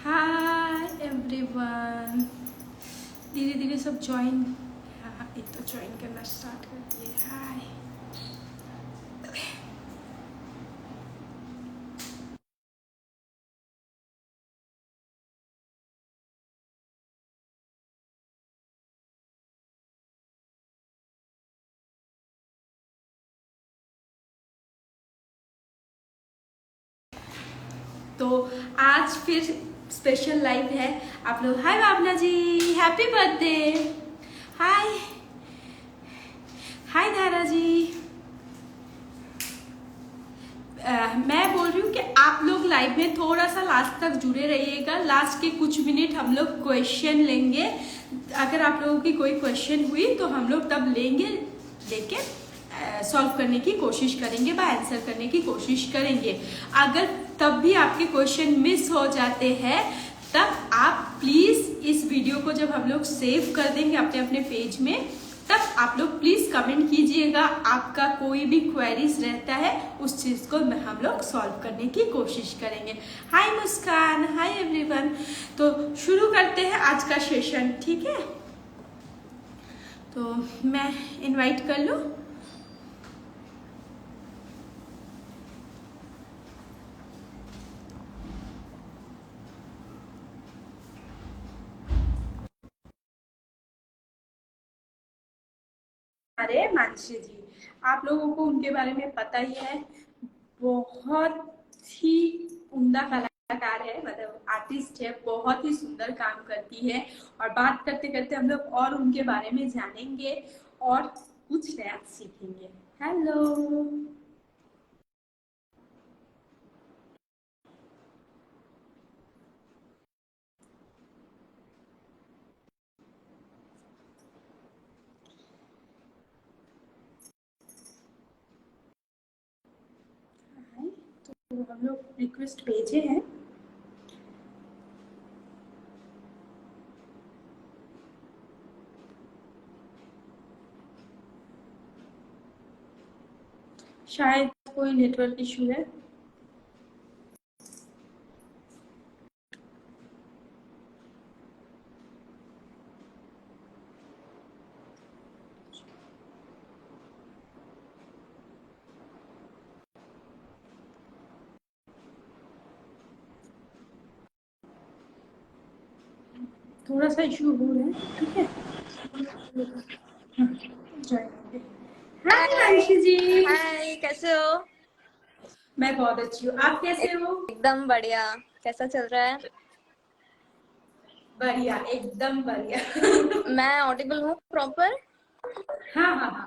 Hi everyone, धीरे धीरे सब ज्वाइन। हाँ, एक तो ज्वाइन करना स्टार्ट कर दिए। हाय, तो आज फिर स्पेशल लाइव है। आप लोग हाय भावना जी, हैप्पी बर्थडे। हाय हाय धारा जी। मैं बोल रही हूँ कि आप लोग लाइव में थोड़ा सा लास्ट तक जुड़े रहिएगा। लास्ट के कुछ मिनट हम लोग क्वेश्चन लेंगे। अगर आप लोगों की कोई क्वेश्चन हुई तो हम लोग तब लेके सॉल्व करने की कोशिश करेंगे, व आंसर करने की कोशिश करेंगे। अगर तब भी आपके क्वेश्चन मिस हो जाते हैं तब आप प्लीज इस वीडियो को जब हम लोग सेव कर देंगे अपने अपने पेज में, तब आप लोग प्लीज कमेंट कीजिएगा। आपका कोई भी क्वेरीज रहता है उस चीज को हम लोग सॉल्व करने की कोशिश करेंगे। हाय मुस्कान, हाय एवरीवन। तो शुरू करते हैं आज का सेशन, ठीक है? तो मैं इनवाइट कर लूं। अरे मानसी जी, आप लोगों को उनके बारे में पता ही है। बहुत ही उम्दा कलाकार है, मतलब आर्टिस्ट है, बहुत ही सुंदर काम करती है। और बात करते करते हम लोग और उनके बारे में जानेंगे और कुछ नया सीखेंगे। हेलो, तो हम लोग रिक्वेस्ट भेजे हैं। शायद कोई नेटवर्क इशू है। थोड़ा सा इशू हो रहा है, ठीक है? हाय मानसी जी। हाय, कैसे हो? मैं बहुत अच्छी हूँ, आप कैसे हो? एकदम बढ़िया। कैसा चल रहा है? बढ़िया, एकदम बढ़िया। मैं ऑडिबल हूँ प्रॉपर? हाँ हाँ हाँ,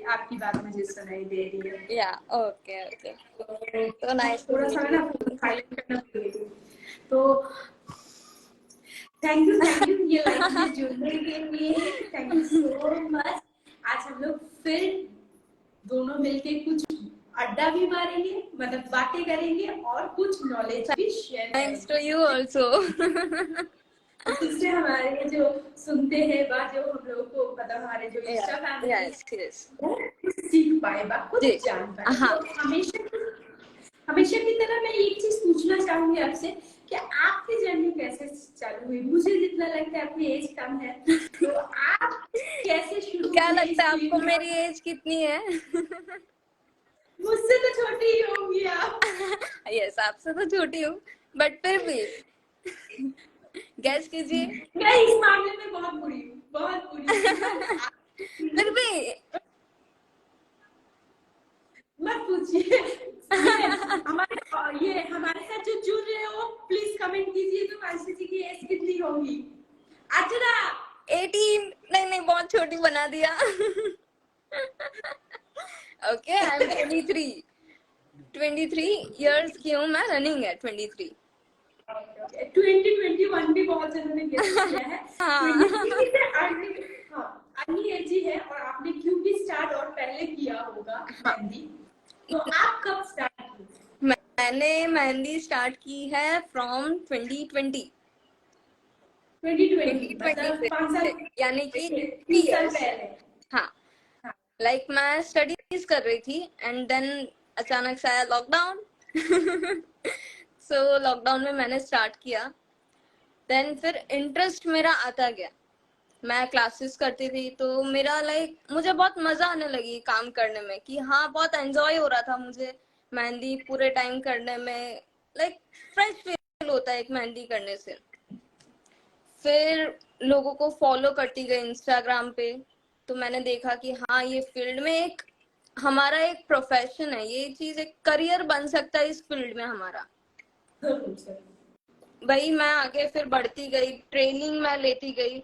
आपकी बात मुझे सुनाई दे रही है। या ओके ओके, तो नाइस टू थोड़ा सा मीट ना यू। साइलेंट करना भूल गई। तो थैंक यू ये लाइफ में जुड़ने के लिए। Thank you so much. आज हम लोग फिर दोनों मिलके कुछ अड्डा भी मारेंगे, मतलब बातें करेंगे और कुछ नॉलेज भी शेयर थैंक्स टू करेंगे। You also. इससे हमारे जो सुनते हैं बा, जो हम लोगों को मतलब हमारे जो इंस्टा फैमिली यस यस है, कुछ सीख पाए बा, जी। कुछ जान पाए। हाँ, तो हमेशा की तरह मैं एक चीज पूछना चाहूंगी आपसे कि आपकी जर्नी कैसे चालू हुई? मुझे जितना लगता है आपकी एज कम है, तो आप कैसे शुरू क्या हुए इस लगता है आपको फील्ड में? मेरी एज कितनी है? मुझसे तो छोटी ही होंगी आप। यस, आपसे तो छोटी हूँ, बट फिर भी गैस कीजिए। मैं इस मामले में बहुत बुरी हूँ, बहुत बुरी हूँ। फिर भी मत पूछिए। हमारे साथ जो जुड़ रहे हो प्लीज कमेंट कीजिए तो मानसी जी की एज कितनी होगी। अजरा 18। नहीं नहीं, बहुत छोटी बना दिया। Okay, I am 23। 23 इयर्स की हूँ मैं, रनिंग है 23। 2021 भी बहुत जनों ने गेस किया है। हाँ। 23 से अर्ली, हाँ अर्ली एज ही है। और आपने क्यों भी स्टार्ट और पहले किया होगा हाँ, मेहंदी, तो आप कब स्टार्ट की? मैंने मेहंदी स्टार्ट की है फ्रॉम 2020। 2020 2020 मतलब 5 से, साल यानी कि 3 साल 3 इयर्स। पहले। हाँ, हाँ। लाइक मैं स्टडीज कर रही थी एंड देन अचानक से आया लॉकडाउन। सो लॉकडाउन में मैंने स्टार्ट किया देन फिर इंटरेस्ट मेरा आता गया, मैं क्लासेस करती थी तो मेरा मुझे बहुत मजा आने लगी काम करने में, कि हाँ बहुत एंजॉय हो रहा था मुझे मेहंदी पूरे टाइम करने में। फ्रेश फील होता है एक मेहंदी करने से। फिर लोगों को फॉलो करती गई इंस्टाग्राम पे, तो मैंने देखा कि हाँ ये फील्ड में हमारा एक प्रोफेशन है, ये चीज एक करियर बन सकता है इस फील्ड में हमारा। वही मैं आगे फिर बढ़ती गई, ट्रेनिंग मैं लेती गई।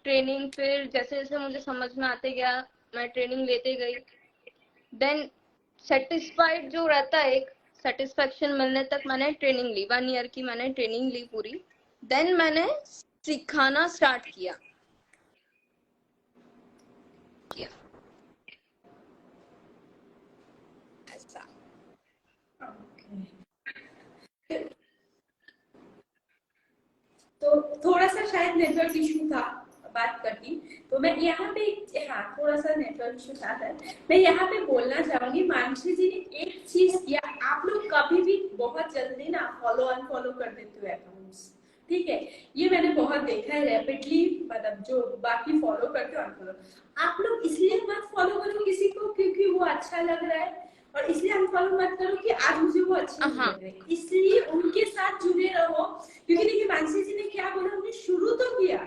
ट्रेनिंग फिर जैसे जैसे मुझे समझ में आते गया, मैं ट्रेनिंग लेते गई। देन सेटिस्फाइड जो रहता है, एक सेटिस्फेक्शन मिलने तक मैंने ट्रेनिंग ली, 1 ईयर की मैंने ट्रेनिंग ली पूरी। देन मैंने सिखाना स्टार्ट किया। ऐसा। तो थोड़ा सा शायद नेटवर्क इशू था बात करती, तो मैं यहाँ पे, हाँ थोड़ा सा नेटवर्क इशू था सर। मैं यहाँ पे बोलना चाहूंगी, मानसी जी ने एक चीज किया, आप लोग कभी भी बहुत जल्दी ना फॉलो अनफॉलो कर देते हो अकाउंट्स, ठीक है, ये मैंने बहुत देखा है रैपिडली, मतलब जो बाकी फॉलो करते हो अनफॉलो। आप लोग इसलिए मत फॉलो करो किसी को क्योंकि वो अच्छा लग रहा है, और इसलिए अनफॉलो मत करो कि आज मुझे वो अच्छे नहीं लग रहे, इसलिए उनके साथ जुड़े रहो। क्योंकि देखिए मानसी जी ने क्या बोला, उन्होंने शुरू तो किया,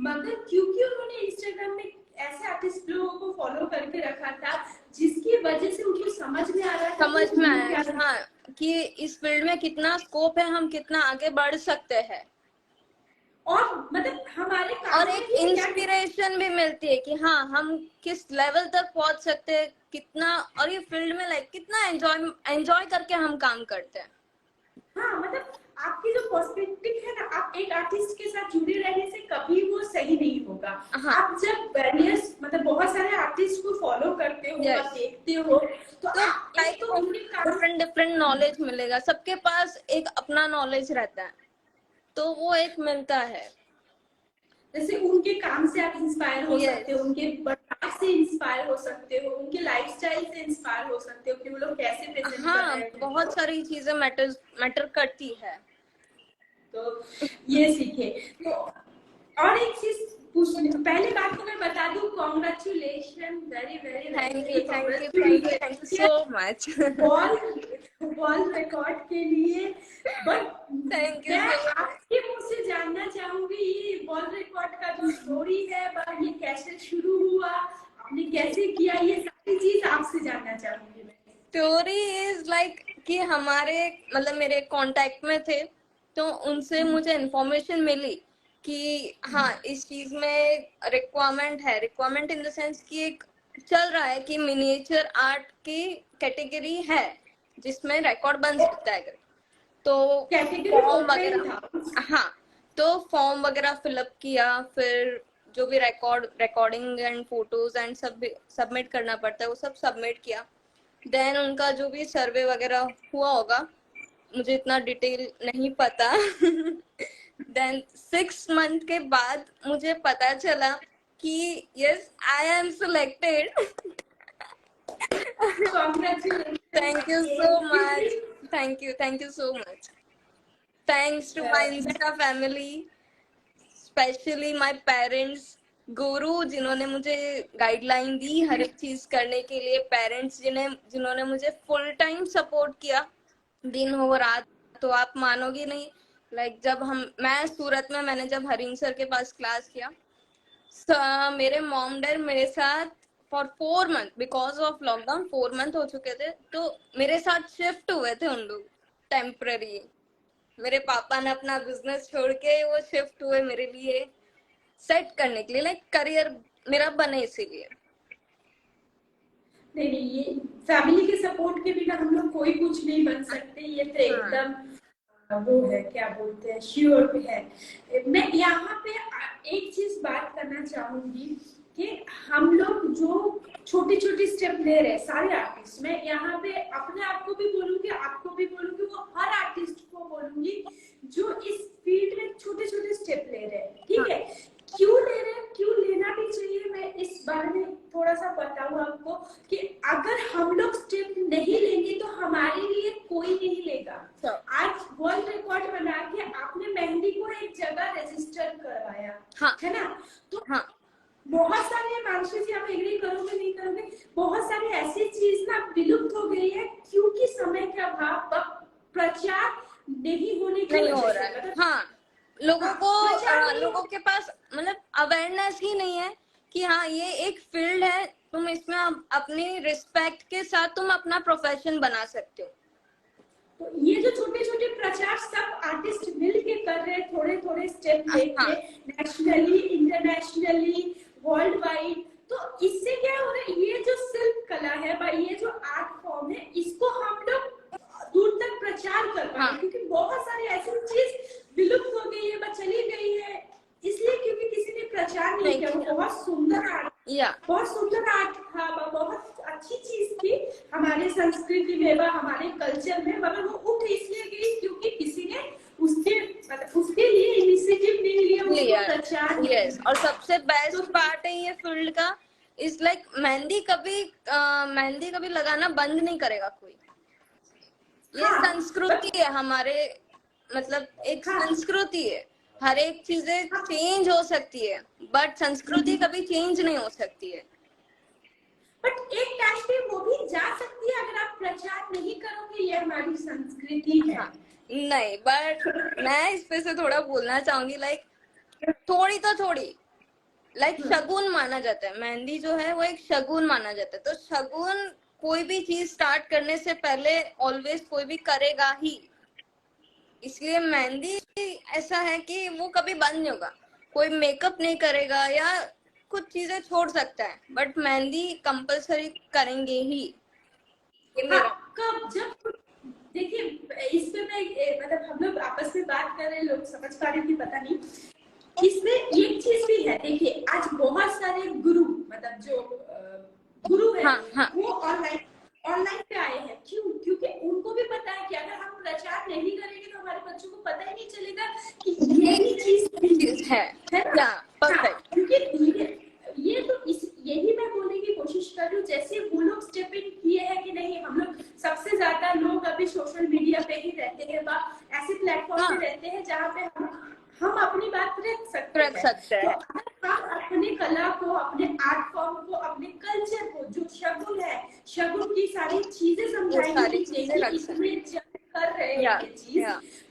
मगर क्योंकि उन्होंने इंस्टाग्राम में ऐसे आर्टिस्ट लोगों को फॉलो करके रखा था जिसकी वजह से उनको समझ में आ रहा था, समझ में आया हाँ कि इस फील्ड में कितना स्कोप है, हम कितना आगे बढ़ सकते हैं, और मतलब हमारे और एक इंस्पिरेशन भी मिलती है कि हाँ हम किस लेवल तक पहुंच सकते हैं, कितना, और ये फील्ड में कितना एंजॉय करके हम काम करते हैं। हाँ मतलब आपकी जो पर्सपेक्टिव है ना, आप एक आर्टिस्ट के साथ जुड़े रहने से कभी वो सही नहीं होगा। हाँ। आप जब वेरियस मतलब बहुत सारे आर्टिस्ट को फॉलो करते हो, yes. देखते हो, तो डिफरेंट डिफरेंट नॉलेज मिलेगा, सबके पास एक अपना नॉलेज रहता है, तो वो एक मिलता है। जैसे उनके काम से आप इंस्पायर हो सकते हो, उनके बर्ताव से इंस्पायर हो सकते हो, उनके लाइफस्टाइल से इंस्पायर हो सकते हो कि वो लोग कैसे प्रेजेंट कर रहे हैं। बहुत सारी चीजें मैटर करती है, तो ये सीखे। तो और एक चीज पूछने पहले बात तो मैं बता दूं, congratulation, very very thank you so much world record के लिए। बट थैंक यू मैं सो मच। आपके मुंह से जानना चाहूंगी ये वर्ल्ड रिकॉर्ड का जो स्टोरी है, ये कैसे शुरू हुआ, आपने कैसे किया, ये सारी चीज आपसे जानना चाहूंगी मैं। स्टोरी इज कि हमारे मतलब मेरे कांटेक्ट में थे, तो उनसे मुझे इन्फॉर्मेशन मिली कि हाँ इस चीज में रिक्वायरमेंट इन द सेंस कि एक चल रहा है कि मिनिएचर आर्ट की कैटेगरी है जिसमें रिकॉर्ड बन सकता है। तो फॉर्म वगैरह, हाँ तो फॉर्म वगैरह फिलअप किया, फिर जो भी रिकॉर्डिंग एंड फोटोज एंड सब सबमिट करना पड़ता है वो सब सबमिट किया। देन उनका जो भी सर्वे वगैरह हुआ होगा, मुझे इतना डिटेल नहीं पता देन 6 मंथ के बाद मुझे पता चला कि yes I am selected thank you so much, thank you so much. Thanks to my insta family, specially my parents, गुरु जिन्होंने मुझे गाइडलाइन दी हर एक चीज करने के लिए, पेरेंट्स जिन्होंने मुझे फुल टाइम सपोर्ट किया दिन हो रात। तो आप मानोगे नहीं, जब मैं सूरत में, मैंने जब हरीन सर के पास क्लास किया, मेरे मॉम डैड मेरे साथ for 4 month, because of lockdown 4 month हो चुके थे, तो मेरे साथ शिफ्ट हुए थे उन लोग टेम्पररी। मेरे पापा ने अपना बिजनेस छोड़ के वो शिफ्ट हुए मेरे लिए सेट करने के लिए, करियर मेरा बने इसीलिए। नहीं, ये फैमिली के सपोर्ट के बिना हम लोग कोई कुछ नहीं बन सकते, ये तो एकदम वो है, क्या बोलते हैं, श्योर है। मैं यहाँ पे एक चीज बात करना चाहूंगी कि हम लोग जो छोटी छोटी स्टेप ले रहे हैं सारे आर्टिस्ट, मैं यहाँ पे अपने आप को भी बोलूंगी, आपको भी बोलूंगी, वो हर आर्टिस्ट को बोलूंगी जो इस फील्ड में छोटे छोटे स्टेप ले रहे हैं, ठीक है, क्यों ले रहे हैं, क्यों लेना भी चाहिए, मैं इस बारे में थोड़ा सा बताऊं आपको कि अगर हम लोग स्टेप नहीं लेंगे तो हमारे लिए कोई नहीं लेगा। तो आज वर्ल्ड रिकॉर्ड बना के आपने मेहंदी को एक जगह रजिस्टर करवाया, हाँ है ना? तो हाँ बहुत सारे, मानसी जी आप एग्री करोगे नहीं करोगे, बहुत सारी ऐसी चीज ना विलुप्त हो गई है क्योंकि समय के अभाव, प्रचार नहीं होने की नहीं हो वजह रहा से। है। मतलब हाँ, लोगों हाँ, को प्रचार नहीं लोगों के पास मतलब अवेयरनेस ही नहीं है कि हाँ ये एक फील्ड है, तुम इसमें अपनी रिस्पेक्ट के साथ तुम अपना प्रोफेशन बना सकते हो। तो ये जो छोटे छोटे प्रचार सब आर्टिस्ट मिल के कर रहे हैं, थोड़े थोड़े स्टेप लेके, हाँ नेशनली, इंटरनेशनली, वर्ल्ड वाइड, तो इससे क्या हो रहा है, ये जो शिल्प कला है भाई, ये जो आर्ट फॉर्म है, इसको हम लोग दूर तक प्रचार कर पाए। हाँ क्योंकि बहुत सारी ऐसी चीज विलुप्त हो गई है, चली गई है, इसलिए क्योंकि किसी ने प्रचार नहीं किया। वो बहुत सुंदर आर्ट, या बहुत सुंदर आर्ट था, बहुत अच्छी चीज थी हमारे संस्कृति में, हमारे कल्चर में, मगर वो उठ इसलिए गई क्योंकि किसी ने उसके मतलब उसके लिए इनिशिएटिव नहीं लिया, उसको प्रचार नहीं यस। और सबसे बेस्ट तो पार्ट है ये फील्ड का इज लाइक मेहंदी कभी लगाना बंद नहीं करेगा कोई। ये हाँ, संस्कृति है हमारे, मतलब एक हाँ, संस्कृति है। हर एक चीजें हाँ, चेंज हो सकती है बट संस्कृति कभी चेंज नहीं हो सकती है। बट एक टाइम पे वो भी जा सकती है अगर आप प्रचार नहीं करोगे, ये हमारी संस्कृति है। हाँ नहीं, बट मैं इस पे से थोड़ा बोलना चाहूंगी लाइक थोड़ी तो थोड़ी लाइक शगुन माना जाता है। मेहंदी जो है वो एक शगुन माना जाता है, तो शगुन कोई भी चीज स्टार्ट करने से पहले ऑलवेज कोई भी करेगा ही। इसलिए मेहंदी ऐसा है कि वो कभी बंद नहीं होगा। कोई मेकअप नहीं करेगा या कुछ चीजें छोड़ सकता है बट मेहंदी कंपलसरी करेंगे ही। ये हाँ, मेरा कब जब देखिए, इस पे मैं मतलब हम लोग आपस में बात कर रहे हैं, लोग समझ पा रहे हैं कि पता नहीं, इसमें एक चीज भी है। देखिए आज बहुत सारे गुरु, मतलब जो गुरु है, हाँ हाँ वो ऑनलाइन ऑनलाइन पे आए हैं। क्यों? क्योंकि उनको भी पता है कि अगर हम प्रचार नहीं करेंगे तो हमारे बच्चों को पता ही नहीं चलेगा कि ये भी चीज चीज है ना। या परफेक्ट। क्योंकि ये तो यही मैं बोलने की कोशिश कर रही हूँ, जैसे वो लोग स्टेप इन किए हैं कि नहीं। हम लोग सबसे ज्यादा लोग अभी सोशल मीडिया पे ही रहते हैं, ऐसे प्लेटफॉर्म पे रहते हैं जहाँ पे हम अपनी बात रख सकते रख हैं। सकते तो हैं। अगर हम अपने कला को, अपने आर्ट फॉर्म को, अपने कल्चर को, जो शगुन है, शगुन की सारी चीजें वो समझाएंगे सारी कि चीजें देखिए रख सकते इसमें जब कर रहे या हैं ये चीज,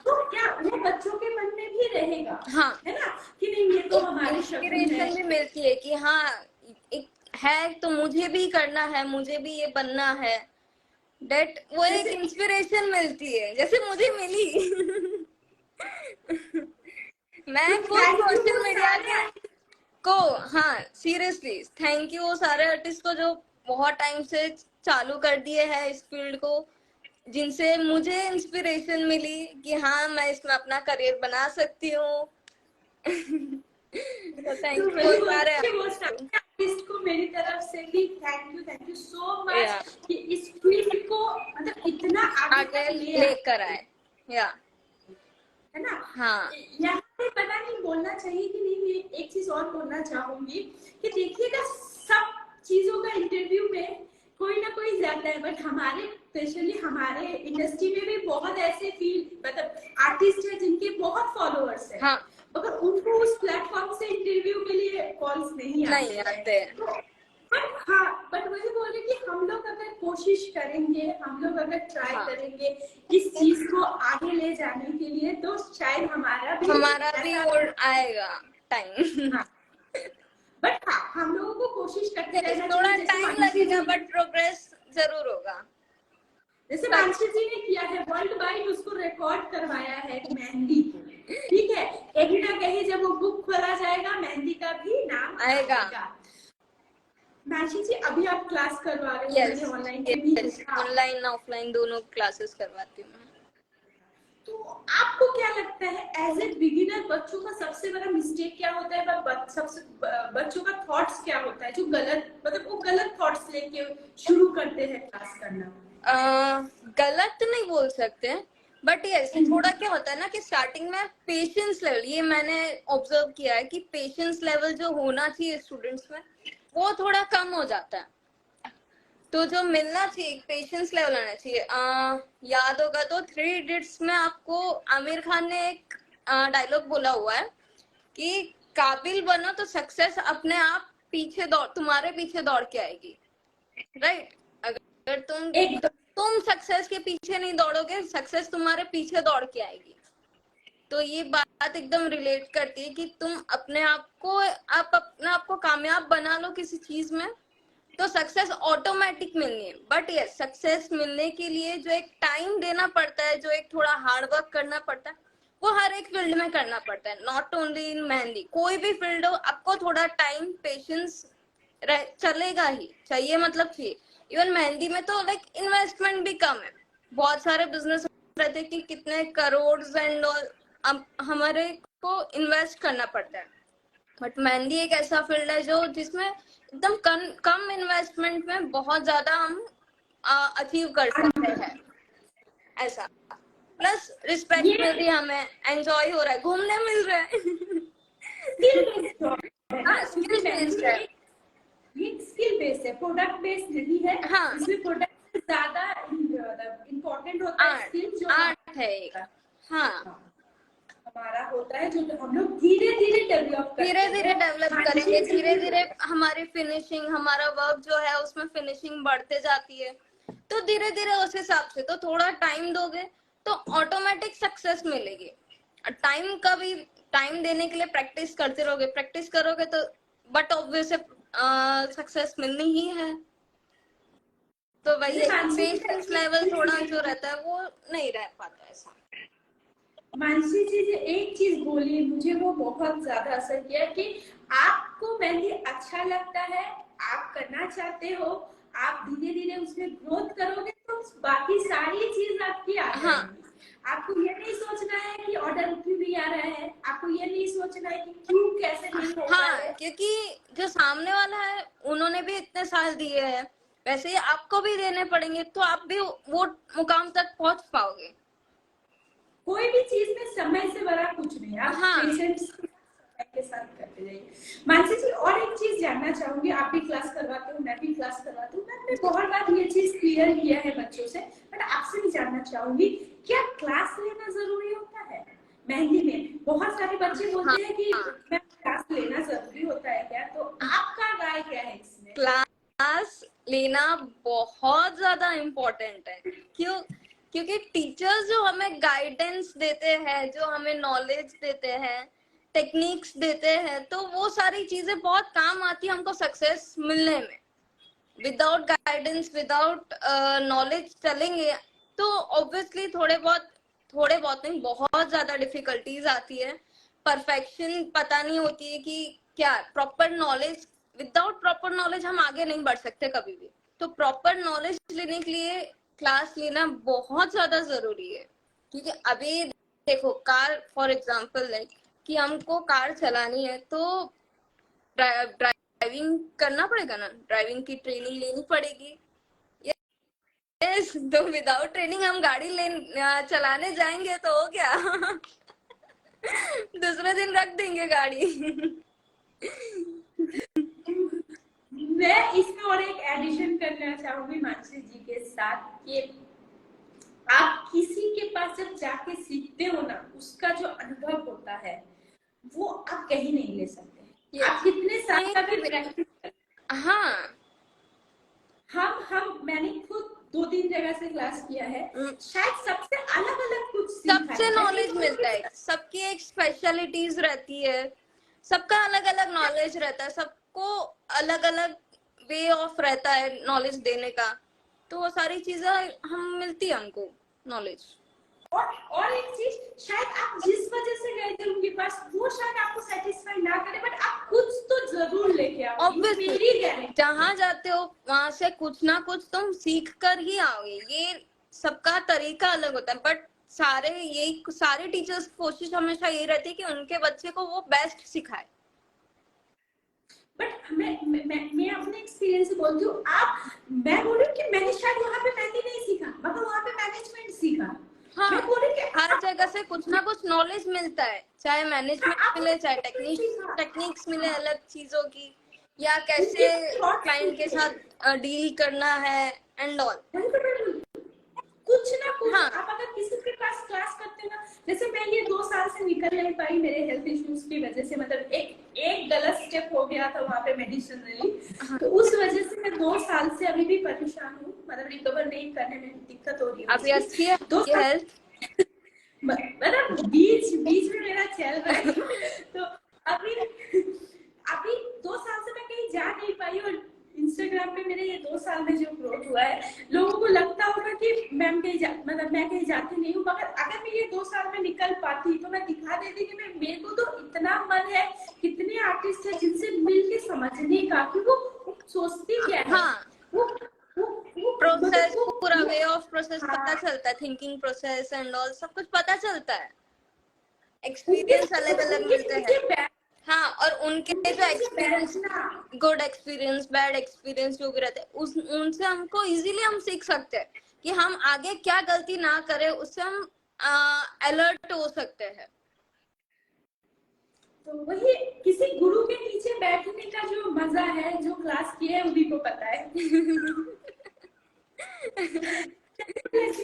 तो क्या वो बच्चों के मन में भी रहेगा, हाँ है ना, कि नहीं ये तो एक हमारे शगुन है। इंस्पिरेशन भी मिलती है कि हाँ एक है तो मुझे भी करना है, मुझे भी ये बनना है। डेट वो एक जैसे इंस्पिरेशन मिलती है जैसे मुझे मिली। तो मैं खुद थैंक यू सोशल वो मीडिया सारे। के को हाँ सीरियसली थैंक यू वो सारे आर्टिस्ट को जो बहुत टाइम से चालू कर दिए हैं इस फील्ड को, जिनसे मुझे इंस्पिरेशन मिली कि हाँ मैं इसमें अपना करियर बना सकती हूँ। तो तो थैंक यू वो वही बोल सारे रही थी, वो आर्टिस्ट को। सारे आर्टिस्ट को मेरी तरफ से भी थैंक यू सो या मच कि इस फील्ड को मतलब इतना आगे आगे तक ले आए, लेकर आए। या है ना। हाँ यहाँ पे पता नहीं बोलना चाहिए कि नहीं, मैं एक चीज और बोलना चाहूंगी कि देखिएगा सब चीजों का इंटरव्यू में कोई ना कोई जाता है, बट हमारे स्पेशली हमारे इंडस्ट्री में भी बहुत ऐसे फील्ड मतलब आर्टिस्ट है जिनके बहुत फॉलोअर्स है, हाँ मगर उनको उस प्लेटफॉर्म से इंटरव्यू के लिए कॉल्स नहीं आते नहीं हैं। आते। तो बट वही बोल रहे कि हम लोग अगर कोशिश करेंगे, हम लोग अगर ट्राई हाँ करेंगे इस चीज को आगे ले जाने के लिए, तो शायद हमारा भी ऐसा, वो आएगा टाइम। हाँ, बट हाँ हम लोगों को कोशिश करते रहना थोड़ा चाहिए। जैसे टाइम मानसी लगेगा जी, बट प्रोग्रेस जरूर होगा। जैसे मानसी जी ने किया है, वर्ल्ड वाइड उसको रिकॉर्ड करवाया है मेहंदी को, ठीक है, कहीं ना कहीं जब वो बुक खोला जाएगा मेहंदी का भी नाम आएगा। आएगा। मानसी जी अभी आप क्लास करवा रहे हो, मैंने यस ऑनलाइन पे भी यस देखा, ऑनलाइन ऑफलाइन दोनों क्लासेस करवाती हूँ मैं। तो आपको क्या लगता है एज ए बिगिनर बच्चों का सबसे बड़ा मिस्टेक क्या होता है, सबसे बच्चों का थॉट्स क्या होता है जो गलत, मतलब वो गलत थॉट्स लेके शुरू करते हैं क्लास करना? गलत नहीं बोल सकते बट यस थोड़ा क्या होता है ना कि स्टार्टिंग में पेशेंस लेवल, ये मैंने ऑब्जर्व किया है कि पेशेंस लेवल जो होना चाहिए स्टूडेंट्स में वो थोड़ा कम हो जाता है। तो जो मिलना चाहिए, पेशेंस लेवल आना चाहिए। याद होगा तो 3 इडियट्स में आपको आमिर खान ने एक डायलॉग बोला हुआ है कि काबिल बनो तो सक्सेस अपने आप तुम्हारे पीछे दौड़ के आएगी, राइट? अगर तुम सक्सेस के पीछे नहीं दौड़ोगे, सक्सेस तुम्हारे पीछे दौड़ के आएगी। तो ये बात एकदम रिलेट करती है कि तुम अपने आप को कामयाब बना लो किसी चीज में, तो सक्सेस ऑटोमेटिक मिलनी है। बट ये सक्सेस मिलने के लिए जो एक टाइम देना पड़ता है, जो एक थोड़ा हार्ड वर्क करना पड़ता है, वो हर एक फील्ड में करना पड़ता है, नॉट ओनली इन मेहंदी। कोई भी फील्ड हो, आपको थोड़ा टाइम, पेशेंस चलेगा ही, चाहिए, मतलब चाहिए। इवन मेहंदी में तो लाइक इन्वेस्टमेंट भी कम है, बहुत सारे बिजनेस रहते हैं कि कितने करोड़ एंड हमारे को इन्वेस्ट करना पड़ता है। बट मेहंदी एक ऐसा फील्ड है जो जिसमें एकदम कम इन्वेस्टमेंट में बहुत ज्यादा हम अचीव कर सकते हैं, ऐसा। प्लस रिस्पेक्ट मिल रही है हमें, एंजॉय हो रहा है, घूमने मिल रहा है। स्किल बेस्ड है, ये स्किल बेस्ड है, प्रोडक्ट बेस्ड नहीं है। हाँ, इसमें प्रोडक्ट ज्यादा इम्पोर्टेंट होता है, स्किल जो आर्ट है एक। हाँ, हमारा होता है, जो हम लोग धीरे धीरे डेवलप करेंगे, धीरे धीरे हमारी फिनिशिंग, हमारा वर्क जो है उसमें फिनिशिंग बढ़ते जाती है। तो धीरे धीरे उस हिसाब से, तो थोड़ा टाइम दोगे तो ऑटोमेटिक सक्सेस मिलेगी। टाइम देने के लिए प्रैक्टिस करते रहोगे, प्रैक्टिस करोगे तो बट ऑब्वियस सक्सेस मिलनी ही है। तो वही पेशेंस लेवल थोड़ा जो रहता है वो नहीं रह पाता ऐसा। मानसी जी ने एक चीज बोली, मुझे वो बहुत ज्यादा असर किया कि आपको मेहंदी अच्छा लगता है, आप करना चाहते हो, आप धीरे धीरे उसमें ग्रोथ करोगे तो बाकी सारी चीज आपकी आ जाएगी। हाँ। आपको ये नहीं सोचना है कि ऑर्डर क्यों नहीं आ रहा है, आपको ये नहीं सोचना है कि क्यों कैसे नहीं हो रहा है। क्योंकि जो सामने वाला है उन्होंने भी इतने साल दिए हैं, वैसे ही आपको भी देने पड़ेंगे, तो आप भी वो मुकाम तक पहुंच पाओगे। कोई भी चीज में समय से बड़ा कुछ नहीं, आप पेशेंस के साथ करते जाइए। मानसी जी, और एक चीज जानना चाहूंगी, आप भी क्लास करवाते हो, मैं भी क्लास करवाती हूँ, मैंने बहुत बार ये चीज क्लियर किया है बच्चों से, बट आपसे भी जानना चाहूंगी, क्या क्लास लेना जरूरी होता है मेहंदी में? बहुत सारे बच्चे बोलते हैं कि मैं क्लास लेना जरूरी होता है क्या, तो आपका राय क्या है इसमें? क्लास लेना बहुत ज्यादा इम्पोर्टेंट है। क्योंकि टीचर्स जो हमें गाइडेंस देते हैं, जो हमें नॉलेज देते हैं, टेक्निक्स देते हैं, तो वो सारी चीजें बहुत काम आती है हमको सक्सेस मिलने में। विदाउट गाइडेंस, विदाउट नॉलेज चलेंगे तो ऑब्वियसली थोड़े बहुत नहीं, बहुत ज्यादा डिफिकल्टीज आती है। परफेक्शन पता नहीं होती है कि क्या proper knowledge, without proper knowledge हम आगे नहीं बढ़ सकते कभी भी। तो प्रॉपर नॉलेज लेने के लिए क्लास लेना बहुत ज्यादा जरूरी है। क्योंकि अभी देखो, कार फॉर एग्जांपल लाइक कि हमको कार चलानी है तो ड्राइविंग करना पड़ेगा ना, ड्राइविंग की ट्रेनिंग लेनी पड़ेगी। यस, तो विदाउट ट्रेनिंग हम गाड़ी चलाने जाएंगे तो हो गया। दूसरे दिन रख देंगे गाड़ी। मैं इसमें और एक एडिशन करना चाहूंगी मानसी जी के साथ कि आप किसी के पास जब जाके सीखते हो ना, उसका जो अनुभव होता है वो आप कहीं नहीं ले सकते। आप कितने साल का भी प्रैक्टिस, हाँ, मैंने खुद 2-3 जगह से क्लास किया है, शायद सबसे अलग अलग कुछ सबसे नॉलेज मिलता है, सबकी एक स्पेशलिटीज रहती है, सबका अलग अलग नॉलेज रहता है, सबको अलग अलग वे ऑफ रहता है नॉलेज देने का। तो वो सारी चीजें हम मिलती है हमको नॉलेज। और एक चीज, शायद आप जिस वजह से गए थे उनके पास, वो शायद आपको सेटिस्फाई ना करे, बट आप कुछ तो जरूर लेके आओ। ऑब्वियसली जहाँ जाते हो वहां से कुछ ना कुछ तुम सीख कर ही आओगे। ये सबका तरीका अलग होता है, बट सारे टीचर्स की कोशिश हमेशा यही रहती है कि उनके बच्चे को वो बेस्ट सिखाए। बट मैं अपने एक्सपीरियंस से बोलती हूँ, मैं बोल रही हूँ कि मैंने शायद वहाँ पे मेहंदी नहीं सीखा, मगर वहाँ पे मैनेजमेंट सीखा। हाँ, मैं बोल रही कि हर जगह से कुछ ना कुछ नॉलेज मिलता है, चाहे मैनेजमेंट मिले, चाहे टेक्निक्स मिले अलग चीजों की, या कैसे thoughts क्लाइंट के साथ डील करना है एंड ऑल। कुछ ना कुछ। हाँ आप अगर किसी के पास क्लास करते हो ना, जैसे मैं ये 2 साल से निकल नहीं पाई मेरे हेल्थ इश्यूज की वजह से, मतलब एक गलत स्टेप हो गया था वहाँ पे मेडिसिनली, तो उस वजह से मैं 2 साल से अभी भी परेशान हूँ, मतलब रिकवर नहीं करने में दिक्कत हो रही है। अभी अच्छी है दोस्त ये हेल्थ? मतलब बीच बीच में मेरा चल रहा है तो अभी अभी 2 साल से मैं कहीं जा नहीं पाई, और इंस्टाग्राम पे मेरे ये 2 साल में जो ग्रोथ हुआ है, लोगों को लगता होगा कि मैम कहीं मतलब मैं कहीं जाती नहीं हूँ, मगर अगर मैं ये 2 साल में निकल पाती तो मैं दिखा देती कि मैं, मेरे को तो इतना मन है, कितने आर्टिस्ट है जिनसे मिल के समझने का कि वो सोचती क्या है। हाँ प्रोसेस, मतलब पूरा वे ऑफ प्रोसेस हाँ, पता चलता है, थिंकिंग प्रोसेस एंड ऑल सब कुछ पता चलता है, उनके एक्सपीरियंस अलग अलग उनके मिलते हैं। पीछे हाँ और उनके उनके जो पीछे एक्सपीरियंस, बैठना। गुड एक्सपीरियंस, बैड एक्सपीरियंस जो भी रहते हैं उस उनसे हमको इजीली हम सीख सकते हैं कि हम आगे क्या गलती ना करें, उससे हम अलर्ट हो सकते हैं। तो वही किसी गुरु के नीचे बैठने का जो मजा है, जो क्लास किए है उन्हीं को पता है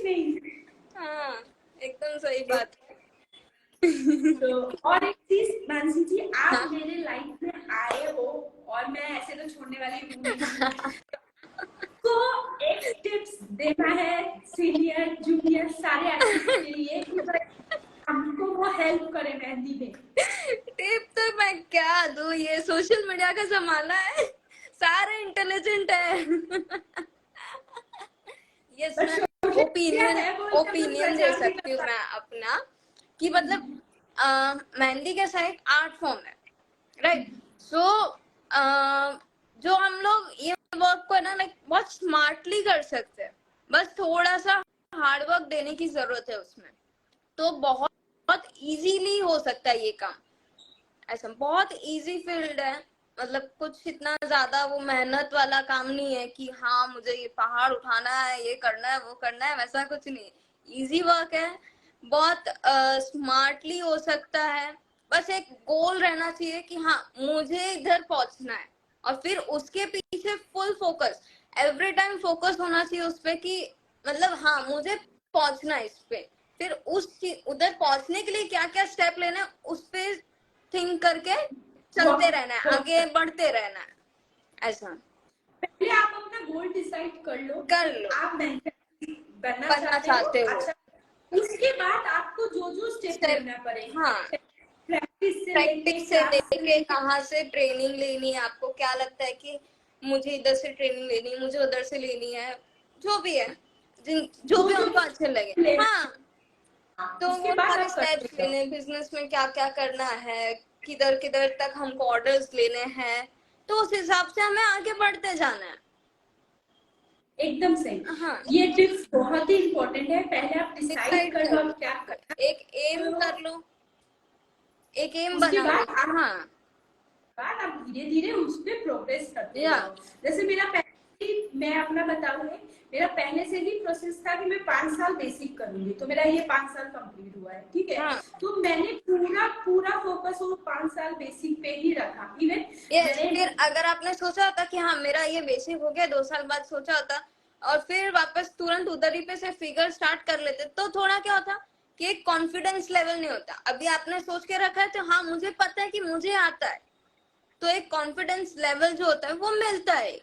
नहीं। हाँ एकदम सही बात है। तो और एक चीज मानसी जी, आप हाँ मेरे लाइफ में आए हो, और मैं ऐसे तो छोड़ने वाली हूँ नहीं, तो एक टिप्स देना है सीनियर जूनियर सारे आर्टिस्ट के लिए कि भाई हमको वो हेल्प करे मेहंदी में। टिप तो मैं क्या दूं, ये सोशल मीडिया का जमाना है, सारे इंटेलिजेंट है। यस बस मैं सोशल मीडिया ओपिनियन है बोल के हम लोग ओपिनियन दे प्रचार भी सकती कर हूँ मैं सकते अपना, कि मतलब मेहंदी कैसा एक आर्ट फॉर्म है, राइट? सो जो हम लोग ये वर्क को है ना लाइक बहुत स्मार्टली कर सकते हैं, बस थोड़ा सा हार्ड वर्क देने की जरूरत है उसमें, तो बहुत बहुत इजीली हो सकता है ये काम। ऐसा बहुत इजी फील्ड है, मतलब कुछ इतना ज्यादा वो मेहनत वाला काम नहीं है कि हाँ मुझे ये पहाड़ उठाना है, ये करना है, वो करना है, वैसा कुछ नहीं। इजी वर्क है, बहुत स्मार्टली हो सकता है, बस एक गोल रहना चाहिए कि हाँ मुझे इधर पहुंचना है, और फिर उसके पीछे full focus, every time focus होना चाहिए उस पर कि मतलब हाँ मुझे पहुंचना है इस पे, फिर उस उधर पहुंचने के लिए क्या क्या स्टेप लेना है उस पे थिंक करके चलते रहना है, आगे बढ़ते रहना है। ऐसा पहले आप अपना गोल डिसाइड कर लो कर कि लो आप मेहनत बनना बनना चाहते हो। चाहते हो, अच्छा, उसके बाद आपको जो जो स्टेप स्टेप, लेना पड़ेगा, हाँ प्रैक्टिस से लेके प्रैक्टिस से क्लास से लेके लेके, कहाँ से ट्रेनिंग लेनी है, आपको क्या लगता है कि मुझे इधर से ट्रेनिंग लेनी है, मुझे उधर से लेनी है, जो भी है, जो जो भी जो उनको अच्छे लगे, लेना, हाँ तो उसके वो बाद सारे आप करते स्टेप्स जाओ। लेने, बिजनेस में क्या क्या करना है, किधर किधर तक हमको ऑर्डर्स लेने हैं, तो उस हिसाब से हमें आगे बढ़ते जाना है। एकदम सही। हाँ ये टिप्स बहुत ही इम्पोर्टेंट है, पहले आप डिसाइड डिसाइड कर कर लो लो, आप क्या करना एक एम है, कर लो, एक एम उसके बना लो। बाद हाँ आप धीरे धीरे उस पर प्रोग्रेस करते या जाओ। जैसे मेरा पहले ही, मैं अपना बताऊंगी, मेरा पहले से ही प्रोसेस था कि मैं 5 साल बेसिक करूंगी, तो मेरा ये 5 साल कंप्लीट हुआ है, ठीक है। हाँ तो मैंने पूरा पूरा फोकस वो 5 साल बेसिक पे ही रखा। इवन यस, मैंने फिर अगर आपने सोचा होता कि हाँ मेरा ये बेसिक हो गया, 2 साल बाद सोचा होता और फिर वापस तुरंत उधर ही पे से फिगर स्टार्ट कर लेते, तो थोड़ा क्या होता कि एक कॉन्फिडेंस लेवल नहीं होता। अभी आपने सोच के रखा है तो हाँ मुझे पता है कि मुझे आता है, तो एक कॉन्फिडेंस लेवल जो होता है वो मिलता है।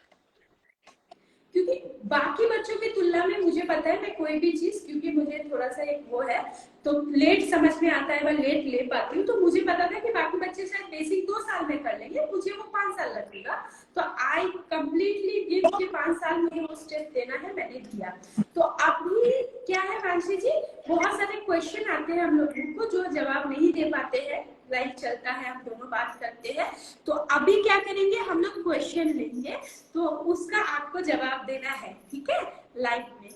क्योंकि बाकी बच्चों की तुलना में मुझे पता है मैं कोई भी चीज, क्योंकि मुझे थोड़ा सा एक वो है, तो लेट समझ में आता है, मैं लेट ले पाती हूँ, तो मुझे पता था कि बाकी बच्चे शायद बेसिक 2 साल में कर लेंगे, मुझे वो 5 साल लगेगा। तो आई कम्प्लीटली गिव के 5 साल मुझे वो स्टेप देना है, मैंने दिया। तो अभी क्या है मानसी जी, बहुत सारे क्वेश्चन आते हैं हम लोगों को जो जवाब नहीं दे पाते हैं, लाइव चलता है, हम दोनों बात करते हैं, तो अभी क्या करेंगे, हम लोग क्वेश्चन लेंगे, तो उसका आपको जवाब देना है, ठीक है, लाइव में।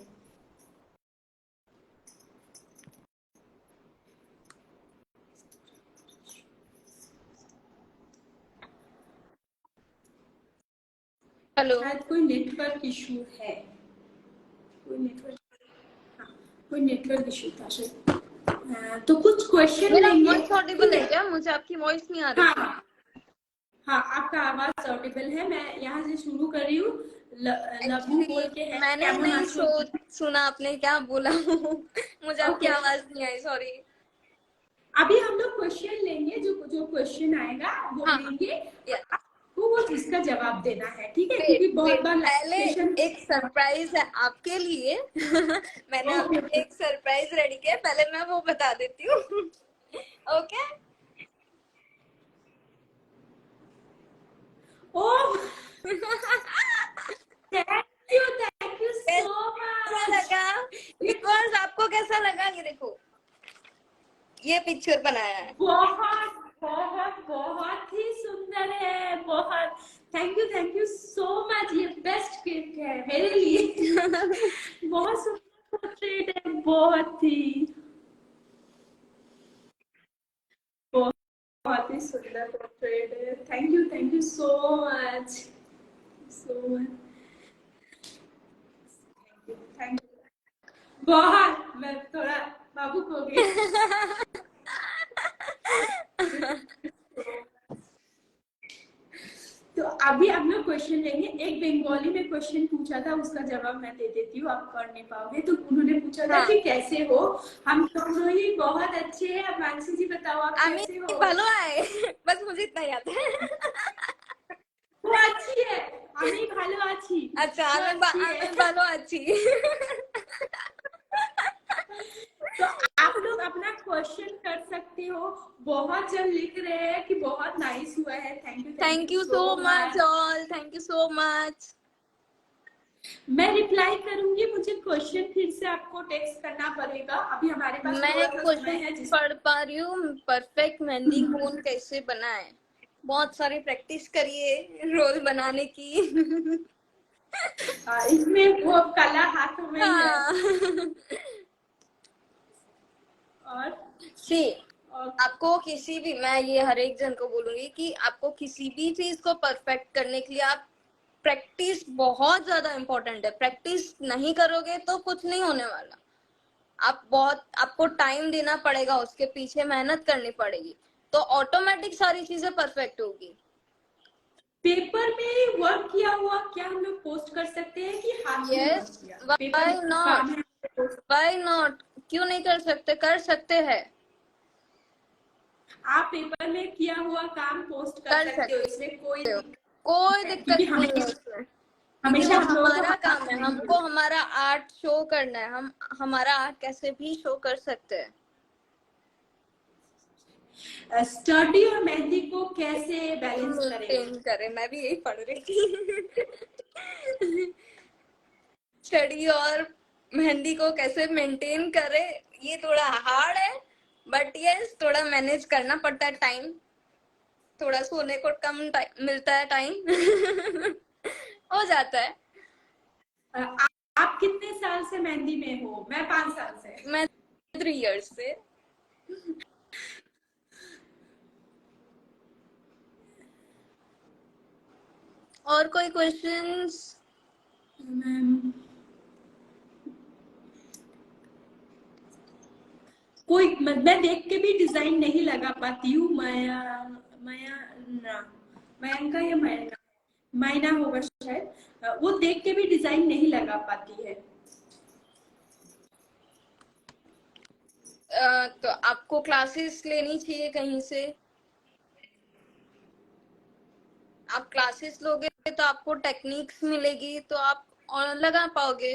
हेलो, शायद कोई नेटवर्क इशू है, कोई नेटवर्क, हाँ, कोई नेटवर्क इशू था शायद। तो कुछ क्वेश्चन मेरा लेंगे, वॉइस ऑडिबल ठीक है है। क्या? मुझे आपकी वॉइस नहीं आ रही। हाँ हाँ, आपका आवाज ऑडिबल है। मैं यहाँ से शुरू कर रही हूँ। लघु एक्चुअली बोल के है, मैंने केमन नहीं आছো? सुना आपने क्या बोला। मुझे आपकी ओके, आवाज नहीं आई, सॉरी। अभी हम लोग क्वेश्चन लेंगे। जो जो क्वेश्चन आएगा वो हाँ, लेंगे, या आपको वो इसका जवाब देना है, ठीक है? वेट क्योंकि बहुत वेट बार लाइव पहले सेशन। एक सरप्राइज है आपके लिए। मैंने आपके लिए एक सरप्राइज रेडी किया है, पहले मैं वो बता देती हूँ। ओके। ओह, थैंक यू सो कैसा मच। लगा बिकॉज आपको कैसा लगा, ये देखो ये पिक्चर बनाया है। बहुत बहुत बहुत ही सुंदर है, बहुत। Thank you so much. ये बेस्ट गिफ्ट है मेरे लिए। बहुत सुंदर पोर्ट्रेट है, बहुत ही, बहुत ही सुंदर पोर्ट्रेट है। Thank you so much, so much. Thank you बहुत। मैं थोड़ा भावुक हो गई। तो अभी हम लोग क्वेश्चन लेंगे। एक बंगाली में क्वेश्चन पूछा था, उसका जवाब मैं दे देती हूँ, आप कर नहीं पाओगे। तो उन्होंने पूछा था हाँ, कि कैसे हो? हम दोनों ही बहुत अच्छे हैं। अब मानसी जी बताओ, आप আমি कैसे हो? ভালো आए। बस मुझे इतना याद है। वो अच्छी है। আমি ভালো আছি। अच्छा, वो अच्छी है। আমি ভালো আছি। तो आप लोग अपना क्वेश्चन कर सकते हो। बहुत जन लिख रहे हैं कि बहुत नाइस हुआ है। Thank thank you you so so much much. All, thank you so much. मैं रिप्लाई करूंगी। मुझे क्वेश्चन फिर से आपको टेक्स्ट करना पड़ेगा। अभी हमारे पास मैं थोड़ा सा समय क्वेश्चन है जिस पढ़ पा रही हूँ, परफेक्ट मेहंदी कोन कैसे बनाए। बहुत सारी प्रैक्टिस करिए रोल बनाने की। इसमें वो कला हाथों में ही है। हाँ। और सी, और आपको किसी भी, मैं ये हर एक जन को बोलूंगी कि आपको किसी भी चीज को परफेक्ट करने के लिए आप प्रैक्टिस बहुत ज्यादा इम्पोर्टेंट है। प्रैक्टिस नहीं करोगे तो कुछ नहीं होने वाला। आपको टाइम देना पड़ेगा, उसके पीछे मेहनत करनी पड़ेगी, तो ऑटोमेटिक सारी चीजें परफेक्ट होगी। पेपर में वर्क किया हुआ क्या हम लोग पोस्ट कर सकते हैं कि हाथ में वर्क यस, किया पेपर व्हाई नॉट, में? व्हाई नॉट, क्यों नहीं कर सकते, कर सकते हैं। आप पेपर में किया हुआ काम पोस्ट कर कर सकते हो, सकते इसमें कोई हो, दिक्कत कोई नहीं है। दिक्कत क्योंकि नहीं है हमेशा उसमें, क्योंकि हमेशा वो हम लोगों को हमारा काम है। हाथ में हमको हमारा आर्ट शो करना है, हम हमारा आर्ट कैसे भी शो कर सकते हैं। स्टडी और मेहंदी को कैसे बैलेंस करें? मेंटेन करें, मैं भी यही पढ़ रही थी। स्टडी और मेहंदी को कैसे मेंटेन करें, ये थोड़ा हार्ड है, बट यस थोड़ा मैनेज करना पड़ता है टाइम। थोड़ा सोने को कम मिलता है टाइम। हो जाता है। आप कितने साल से मेहंदी में हो? मैं 5 साल से। मैं 3 इयर्स से। और कोई क्वेश्चंस? कोई मैं देख के भी डिजाइन नहीं लगा पाती हूँ। माया माया ना, मयंका या मायना, मायना होगा शायद। वो देख के भी डिजाइन नहीं लगा पाती है। तो आपको क्लासेस लेनी चाहिए कहीं से। आप क्लासेस लोगे तो आपको टेक्निक्स मिलेगी, तो आप और लगा पाओगे।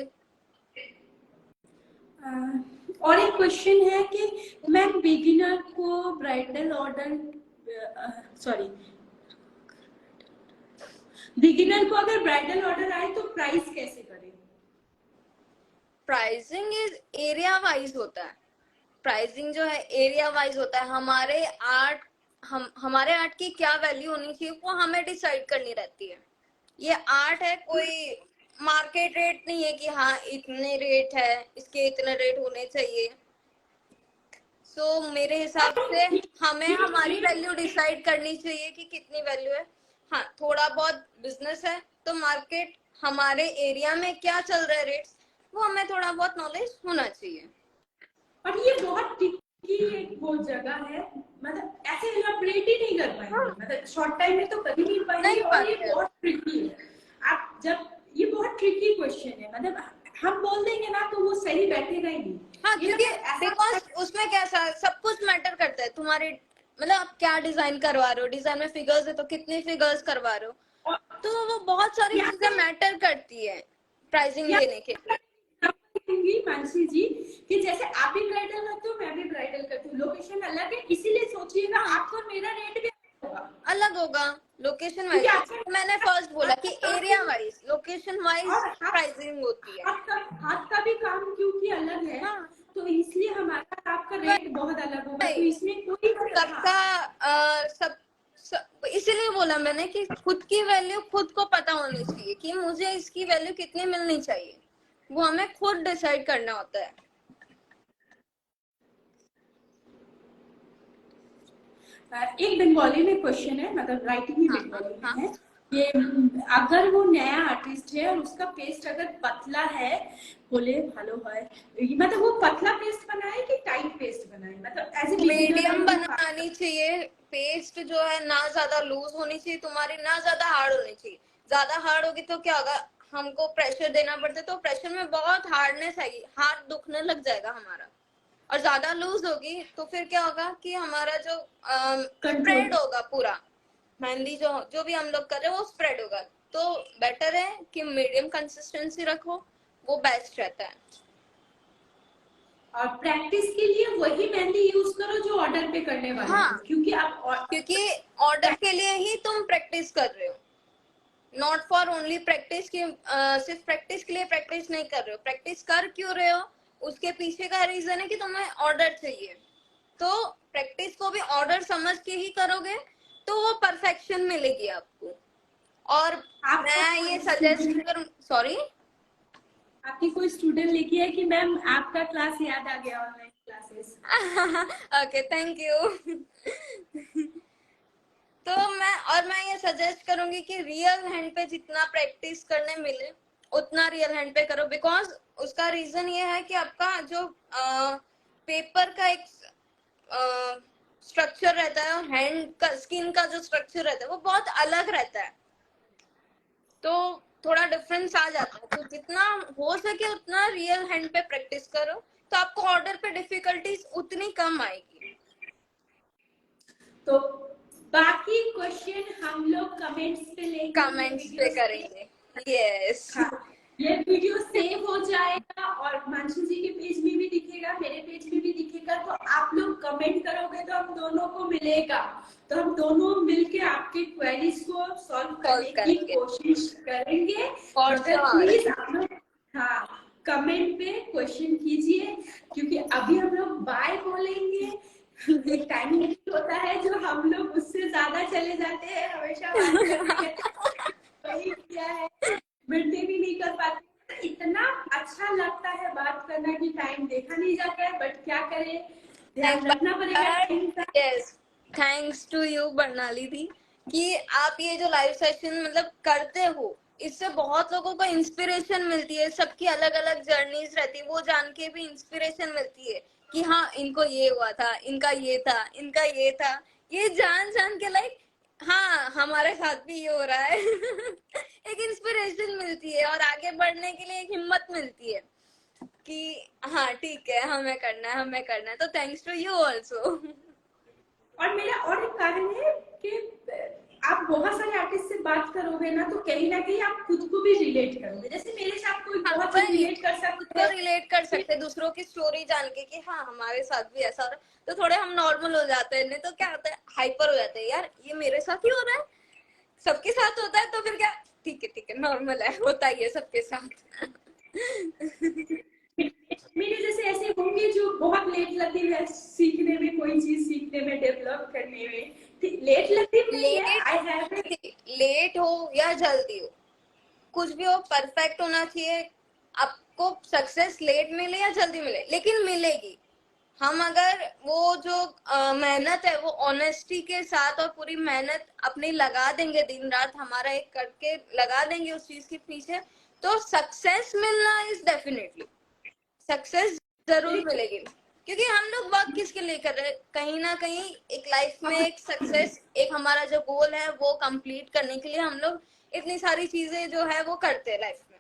और एक क्वेश्चन है कि मैम बिगिनर को ब्राइडल ऑर्डर, सॉरी, बिगिनर को अगर ब्राइडल ऑर्डर आए तो प्राइस कैसे करें? प्राइसिंग इज एरिया वाइज होता है। प्राइसिंग जो है एरिया वाइज होता है। हमारे आर्ट की क्या वैल्यू होनी चाहिए वो हमें डिसाइड करनी रहती है। ये आर्ट है, कोई मार्केट रेट नहीं है कि हाँ इतने रेट है, इसके इतने रेट होने चाहिए। मेरे हिसाब से हमें हमारी वैल्यू डिसाइड करनी चाहिए कि कितनी वैल्यू है। हाँ, थोड़ा बहुत बिजनेस है तो मार्केट हमारे एरिया में क्या चल रहा है रेट्स, वो हमें थोड़ा बहुत नॉलेज होना चाहिए। और ये बहुत ट्रिकी ट्रिकी एक वो जगह है, मतलब ऐसे इलाबरेट ही नहीं कर पाएंगे, मतलब शॉर्ट टाइम में तो कभी नहीं पाएंगे। नहीं और ये पाते। बहुत ट्रिकी है। आप जब ये बहुत ट्रिकी क्वेश्चन है, मतलब हम बोल देंगे ना तो वो सही बैठेगा ही नहीं। हाँ, ये क्योंकि मतलब ऐसा बिकॉज उसमें कैसा सब कुछ मैटर करता है, तुम्हारे मतलब आप क्या डिजाइन करवा रहे हो, डिजाइन में फिगर्स है तो कितने फिगर्स करवा रहे हो, और तो वो बहुत सारी यहाँ चीजें मैटर करती है प्राइसिंग देने के लिए। कहूंगी मानसी जी कि जैसे आप भी ब्राइडल करते हो, मैं भी ब्राइडल करती हूँ, लोकेशन अलग है, इसीलिए सोचिएगा हाँ, आपका और मेरा रेट भी अलग होगा। अलग होगा लोकेशन क्योंकि वाइज। आपका तो मैंने फर्स्ट बोला कि एरिया वाइज, लोकेशन वाइज और प्राइसिंग होती है। हाथ का भी काम क्योंकि अलग है, हाँ, तो इसलिए हमारा आपका रेट बहुत अलग होगा, तो भाई इसमें कोई हाँ। सबका इसीलिए बोला मैंने कि खुद की वैल्यू खुद को पता होनी चाहिए कि मुझे इसकी वैल्यू कितनी मिलनी चाहिए, वो हमें खुद डिसाइड करना होता है। एक बंगाली में क्वेश्चन है, मतलब राइटिंग ही हाँ हाँ बंगाली हाँ। में है ये, अगर वो नया आर्टिस्ट है और उसका पेस्ट अगर पतला है, बोले ভালো হয়, मतलब वो पतला पेस्ट बनाए कि टाइट पेस्ट बनाए, मतलब एज ए बिगिनर मीडियम अगर बनानी चाहिए, पेस्ट जो है ना ज्यादा लूज होनी चाहिए तुम्हारी, ना ज्यादा हार्ड होनी चाहिए। ज्यादा हार्ड होगी तो क्या होगा, हमको प्रेशर देना पड़ता है, तो प्रेशर में बहुत हार्डनेस आएगी, हाथ दुखने लग जाएगा हमारा। और ज्यादा लूज होगी तो फिर क्या होगा कि हमारा जो कंट्रोल। स्प्रेड होगा पूरा, मेहंदी जो जो भी हम लोग कर रहे हैं वो स्प्रेड होगा। तो बेटर है कि मीडियम कंसिस्टेंसी रखो, वो बेस्ट रहता है। और प्रैक्टिस के लिए वही मेहंदी यूज करो जो ऑर्डर पे करने वाले हाँ, हो, क्योंकि आप क्योंकि ऑर्डर के लिए ही तुम प्रैक्टिस कर रहे हो, नॉट फॉर ओनली प्रैक्टिस की। सिर्फ प्रैक्टिस के लिए प्रैक्टिस नहीं कर रहे हो, प्रैक्टिस कर क्यों रहे हो, उसके पीछे का रीजन है कि तुम्हें ऑर्डर चाहिए। तो प्रैक्टिस को भी ऑर्डर समझ के ही करोगे तो वो परफेक्शन मिलेगी आपको। और आपका मैं ये कोई सजेस्ट स्टूडेंट, करूँ, सॉरी। आपकी कोई स्टूडेंट लिखी है कि मैम आपका क्लास याद आ गया, online classes. Okay, thank you. तो मैं ये सजेस्ट करूंगी कि रियल हैंड पे जितना प्रैक्टिस करने मिले उतना रियल हैंड पे करो, बिकॉज उसका रीजन ये है कि आपका जो पेपर का एक स्ट्रक्चर रहता है और हैंड का स्किन का जो स्ट्रक्चर रहता है वो बहुत अलग रहता है, तो थोड़ा डिफरेंस आ जाता है। तो जितना हो सके उतना रियल हैंड पे प्रैक्टिस करो, तो आपको ऑर्डर पे डिफिकल्टीज उतनी कम आएगी। तो बाकी क्वेश्चन हम लोग कमेंट्स पे लेंगे, ये कमेंट्स पे वीडियो करेंगे, यस। हाँ, ये वीडियो सेव हो जाएगा और मानसू जी के पेज में भी दिखेगा, मेरे पेज में भी दिखेगा, तो आप लोग कमेंट करोगे तो हम दोनों को मिलेगा, तो हम दोनों मिलके आपके क्वेरीज को सॉल्व करने की करेंगे कोशिश करेंगे। फॉर मगर श्योर। प्लीज आप लोग हाँ कमेंट पे क्वेश्चन कीजिए, क्योंकि अभी हम लोग बाय बोलेंगे, एक टाइम लिमिट होता है जो हम लोग उससे ज्यादा चले जाते हैं हमेशा बात करने के, वही किया है, मिलते भी नहीं कर पाते। इतना अच्छा लगता है बात करना कि टाइम देखा नहीं जाता है, बट क्या करें, ध्यान रखना पड़ेगा टाइम का। Yes, thanks to you Barnali दी कि आप ये जो लाइव सेशन मतलब करते हो, इससे बहुत लोगों को इंस्पिरेशन मिलती है, सबकी अलग अलग जर्नीज रहती है, वो जान के भी इंस्पिरेशन मिलती है कि हाँ इनको ये हुआ था, इनका ये था, इनका ये था, ये जान जान के लाइक हाँ हमारे साथ भी ये हो रहा है। एक इंस्पिरेशन मिलती है और आगे बढ़ने के लिए एक हिम्मत मिलती है कि हाँ ठीक है, हमें करना है, हमें करना है। तो थैंक्स टू यू ऑल्सो। और मेरा और एक कारण है कि आप बहुत सारे आर्टिस्ट से बात करोगे ना, तो कहीं ना कहीं आप खुद को भी रिलेट करोगे, जैसे मेरे साथ कोई हाँ, बहुत चीज वही रिलेट कर खुद सकता को है। रिलेट कर सकते, दूसरों की स्टोरी जान के कि हाँ हमारे साथ भी ऐसा हो रहा है, तो थोड़े हम नॉर्मल हो जाते हैं। नहीं तो क्या होता है, हाइपर हो जाते हैं, यार ये मेरे साथ ही हो रहा है, सबके साथ होता है, तो फिर क्या, ठीक है नॉर्मल है, होता ही है सबके साथ। मेरे जैसे ऐसे होंगे जो बहुत लेट लतीफ है सीखने में, कोई चीज सीखने में, डेवलप करने में, लेट लतीफ नहीं है, लेट, आई हैव लेट हो या जल्दी हो, कुछ भी हो, परफेक्ट होना चाहिए। आपको सक्सेस लेट मिले या जल्दी मिले, लेकिन मिलेगी। हम अगर वो जो मेहनत है वो ऑनेस्टी के साथ और पूरी मेहनत अपनी लगा देंगे, दिन रात हमारा एक करके लगा देंगे उस चीज के पीछे, तो सक्सेस मिलना इज डेफिनेटली, सक्सेस जरूर मिलेगी। क्योंकि हम लोग वर्क किसके लिए कर रहे हैं, कहीं ना कहीं एक लाइफ में एक सक्सेस, एक हमारा जो गोल है वो कंप्लीट करने के लिए हम लोग इतनी सारी चीजें जो है वो करते हैं लाइफ में,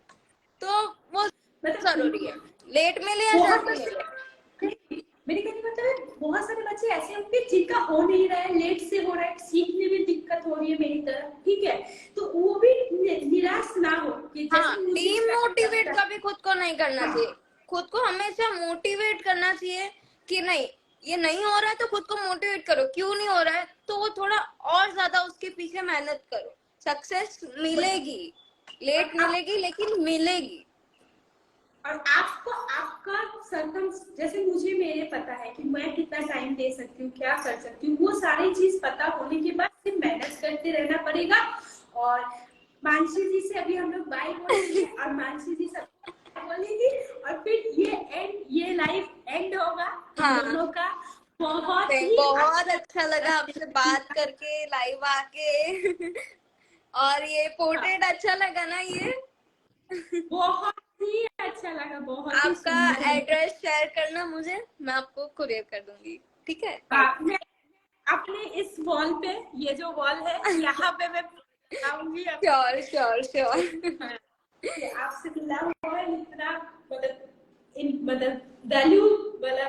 तो वो जरूरी है, लेट मिले या जल्दी मिले। मेरे कहने का मतलब है बहुत सारे बच्चे ऐसे होंगे जिनका हो नहीं रहा है, लेट से हो रहा है, सीखने में दिक्कत हो रही है मेरी तरह, ठीक है, तो वो भी निराश ना हो कि हाँ, डीमोटिवेट कभी खुद को नहीं करना चाहिए, खुद को हमेशा मोटिवेट करना चाहिए कि नहीं ये नहीं हो रहा है, तो खुद को मोटिवेट करो, क्यों नहीं हो रहा है तो वो थोड़ा और ज्यादा उसके पीछे मेहनत करो, सक्सेस मिलेगी, लेट मिलेगी लेकिन मिलेगी। और आपको आपका सरकम, जैसे मुझे मेरे पता है कि मैं कितना टाइम दे सकती हूँ, क्या कर सकती हूँ, वो सारी चीज पता होने के बाद सिर्फ मेहनत करते रहना पड़ेगा। और मानसी जी से अभी हम लोग बाय बोलेंगे और मानसी जी सब बोलेंगी और फिर ये लाइफ एंड होगा हाँ, दोनों का। बहुत अच्छा लगा आपसे बात करके लाइव आके और ये पोर्ट्रेट अच्छा लगा ना, ये बहुत ही अच्छा लगा, बहुत ही आपका सुंदर। एड्रेस शेयर करना मुझे, मैं आपको कुरियर कर दूंगी, ठीक है। आपने अपने इस वॉल पे, ये जो वॉल है यहाँ पे मैं आऊंगी। Sure sure sure. आपसे मिला हुआ है इतना, मतलब वैल्यू वाला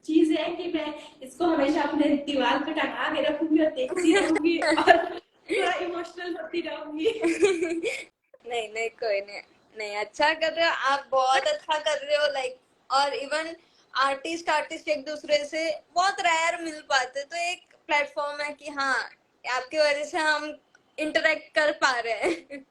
चीज है कि मैं इसको हमेशा अपने दीवार पे टंगा के रखूंगी और देखती रहूंगी और थोड़ा इमोशनल होती रहूंगी। नहीं नहीं कोई नहीं, नहीं अच्छा कर रहे हो आप, बहुत अच्छा कर रहे हो लाइक, और इवन आर्टिस्ट एक दूसरे से बहुत रेयर मिल पाते, तो एक प्लेटफॉर्म है कि हाँ आपकी वजह से हम इंटरेक्ट कर पा रहे हैं।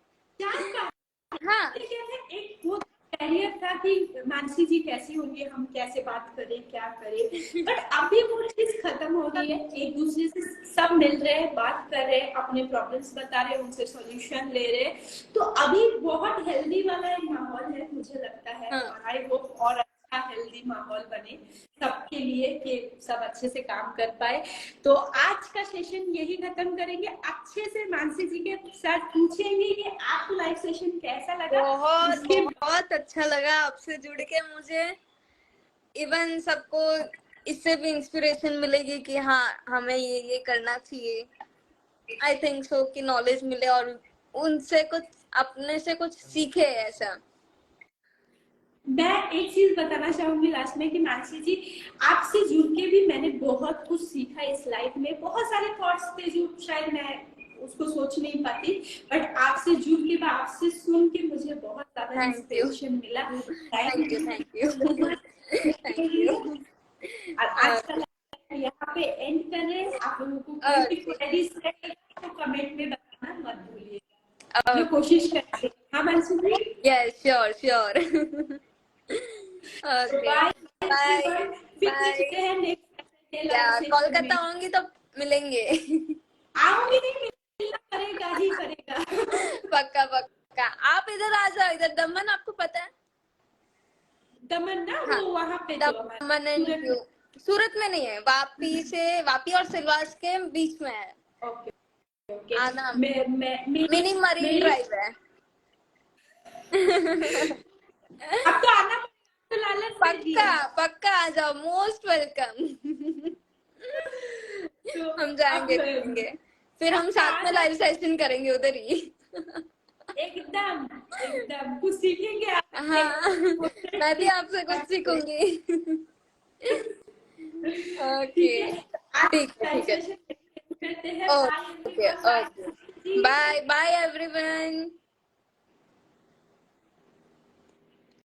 हाँ एक वो कैरियर था कि मानसी जी कैसी होंगी, हम कैसे बात करें, क्या करें, बट अभी वो चीज खत्म हो गई है, एक दूसरे से सब मिल रहे हैं, बात कर रहे हैं, अपने प्रॉब्लम्स बता रहे हैं, उनसे सॉल्यूशन ले रहे हैं, तो अभी बहुत हेल्दी वाला एक माहौल है मुझे लगता है। हाँ। और आई होप और अच्छा हेल्दी माहौल बने सबके लिए कि सब अच्छे से काम कर पाए। तो आज का सेशन यही खत्म करेंगे, अच्छे से मानसी जी के साथ पूछेंगे कि आपको लाइव सेशन कैसा लगा। बहुत अच्छा लगा आपसे जुड़ के मुझे, इवन सबको इससे भी इंस्पिरेशन मिलेगी कि हाँ हमें ये करना चाहिए, आई थिंक सो कि नॉलेज मिले और उनसे कुछ अपने से कुछ सीखे ऐसा। मैं एक चीज बताना चाहूंगी लास्ट में कि मानसी जी आपसे जुड़ के भी मैंने बहुत कुछ सीखा इस लाइफ में, बहुत सारे थॉट्स थे जो शायद मैं उसको सोच नहीं पाती, बट आपसे जुड़ के, आपसे सुन के मुझे बहुत ज्यादा इंस्पिरेशन मिला। Thank you thank you. और आज का यहाँ पे एंड कर रहे हैं। आप लोगों को कोई भी क्वेरीज है तो कमेंट में बताना मत भूलिएगा, मैं कोशिश करती हूँ। हाँ Mansi ji, yes sure sure. Bye bye, फिर मिलते हैं नेक्स्ट सेशन में। कोलकाता आऊंगी तो मिलेंगे। आऊंगी नहीं, मिलना पड़ेगा ही पड़ेगा। पक्का पक्का, आप इधर आ जाओ, इधर दमन आपको पता है, दमन ना, हाँ, वो वहाँ पे दमन एंड दीव सूरत में नहीं है, वापी और सिलवास के बीच में है। ओके ओके, आना, मिनी मरीन ड्राइव है। अब तो आना पक्का पक्का आ जाओ, मोस्ट वेलकम। तो हम जाएंगे फिर हम साथ में लाइव सेशन करेंगे उधर ही। एकदम एकदम कुछ सीखेंगे आप। हाँ, मैं भी आपसे कुछ सीखूंगी। ओके ठीक है, ओके बाय बाय एवरीवन।